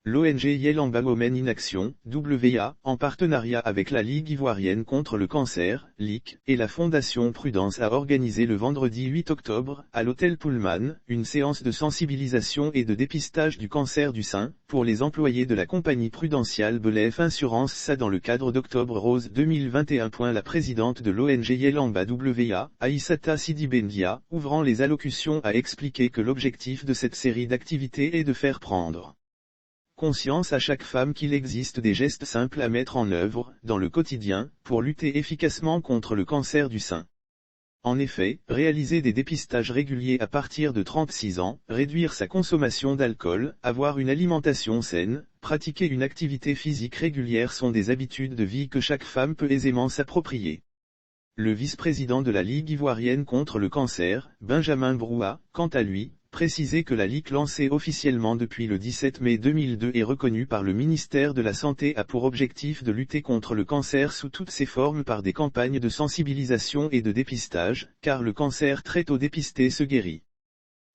L'ONG Yelamba Women in Action, WA, en partenariat avec la Ligue ivoirienne contre le cancer, LIC, et la Fondation Prudence a organisé le vendredi 8 octobre, à l'hôtel Pullman, une séance de sensibilisation et de dépistage du cancer du sein, pour les employés de la compagnie prudentiale Belef Insurance SA dans le cadre d'Octobre Rose 2021. La présidente de l'ONG Yelamba WA, Aïssata Sidibendia, ouvrant les allocutions a expliqué que l'objectif de cette série d'activités est de faire prendre conscience à chaque femme qu'il existe des gestes simples à mettre en œuvre, dans le quotidien, pour lutter efficacement contre le cancer du sein. En effet, réaliser des dépistages réguliers à partir de 36 ans, réduire sa consommation d'alcool, avoir une alimentation saine, pratiquer une activité physique régulière sont des habitudes de vie que chaque femme peut aisément s'approprier. Le vice-président de la Ligue ivoirienne contre le cancer, Benjamin Broua, quant à lui, précisé que la Ligue lancée officiellement depuis le 17 mai 2002 et reconnue par le ministère de la Santé a pour objectif de lutter contre le cancer sous toutes ses formes par des campagnes de sensibilisation et de dépistage, car le cancer très tôt dépisté se guérit.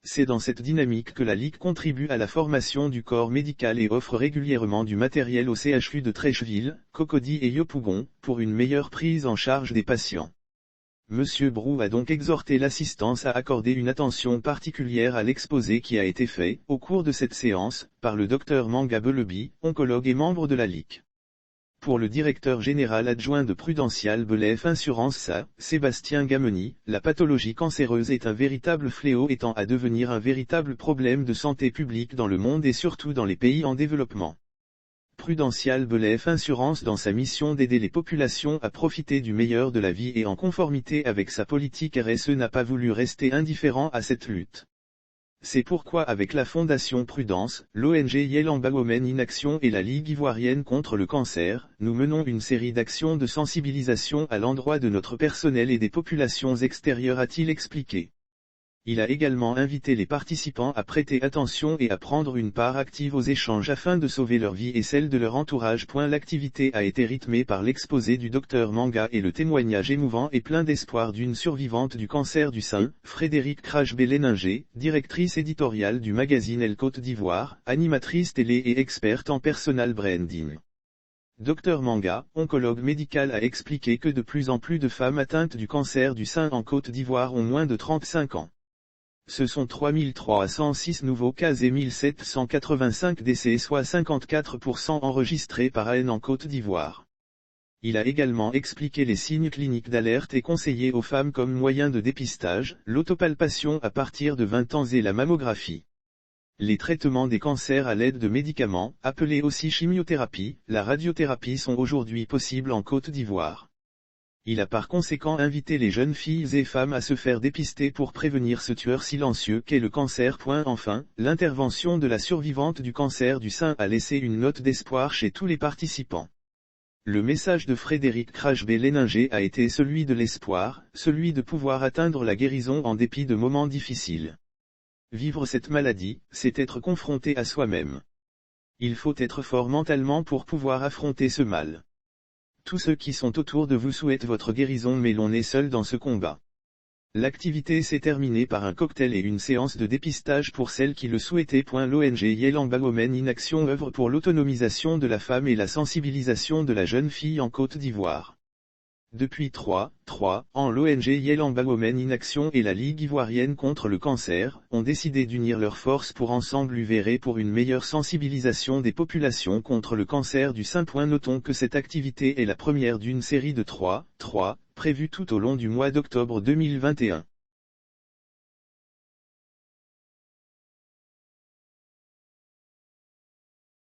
C'est dans cette dynamique que la Ligue contribue à la formation du corps médical et offre régulièrement du matériel au CHU de Treichville, Cocody et Yopougon, pour une meilleure prise en charge des patients. Monsieur Brou a donc exhorté l'assistance à accorder une attention particulière à l'exposé qui a été fait, au cours de cette séance, par le Dr Manga Belebi, oncologue et membre de la Ligue. Pour le directeur général adjoint de Prudential Belef Insurance SA, Sébastien Gameni, la pathologie cancéreuse est un véritable fléau et tend à devenir un véritable problème de santé publique dans le monde et surtout dans les pays en développement. Prudential Belef Insurance dans sa mission d'aider les populations à profiter du meilleur de la vie et en conformité avec sa politique RSE n'a pas voulu rester indifférent à cette lutte. C'est pourquoi avec la Fondation Prudence, l'ONG Yelamba Women in Action et la Ligue ivoirienne contre le cancer, nous menons une série d'actions de sensibilisation à l'endroit de notre personnel et des populations extérieures, a-t-il expliqué. Il a également invité les participants à prêter attention et à prendre une part active aux échanges afin de sauver leur vie et celle de leur entourage. L'activité a été rythmée par l'exposé du Dr Manga et le témoignage émouvant et plein d'espoir d'une survivante du cancer du sein, Frédéric Crachbé-Léninger, directrice éditoriale du magazine Elle Côte d'Ivoire, animatrice télé et experte en personal branding. Dr Manga, oncologue médical, a expliqué que de plus en plus de femmes atteintes du cancer du sein en Côte d'Ivoire ont moins de 35 ans. Ce sont 3306 nouveaux cas et 1785 décès, soit 54% enregistrés par an en Côte d'Ivoire. Il a également expliqué les signes cliniques d'alerte et conseillé aux femmes comme moyen de dépistage, l'autopalpation à partir de 20 ans et la mammographie. Les traitements des cancers à l'aide de médicaments, appelés aussi chimiothérapie, la radiothérapie sont aujourd'hui possibles en Côte d'Ivoire. Il a par conséquent invité les jeunes filles et femmes à se faire dépister pour prévenir ce tueur silencieux qu'est le cancer. Enfin, l'intervention de la survivante du cancer du sein a laissé une note d'espoir chez tous les participants. Le message de Frédéric Crachbé-Léninger a été celui de l'espoir, celui de pouvoir atteindre la guérison en dépit de moments difficiles. Vivre cette maladie, c'est être confronté à soi-même. Il faut être fort mentalement pour pouvoir affronter ce mal. Tous ceux qui sont autour de vous souhaitent votre guérison, mais l'on est seul dans ce combat. L'activité s'est terminée par un cocktail et une séance de dépistage pour celles qui le souhaitaient. L'ONG Yelamba Women in Action œuvre pour l'autonomisation de la femme et la sensibilisation de la jeune fille en Côte d'Ivoire. Depuis 3 ans, l'ONG Yelamba Women in Action et la Ligue ivoirienne contre le cancer ont décidé d'unir leurs forces pour ensemble œuvrer pour une meilleure sensibilisation des populations contre le cancer du sein. Notons que cette activité est la première d'une série de 3 prévues tout au long du mois d'octobre 2021.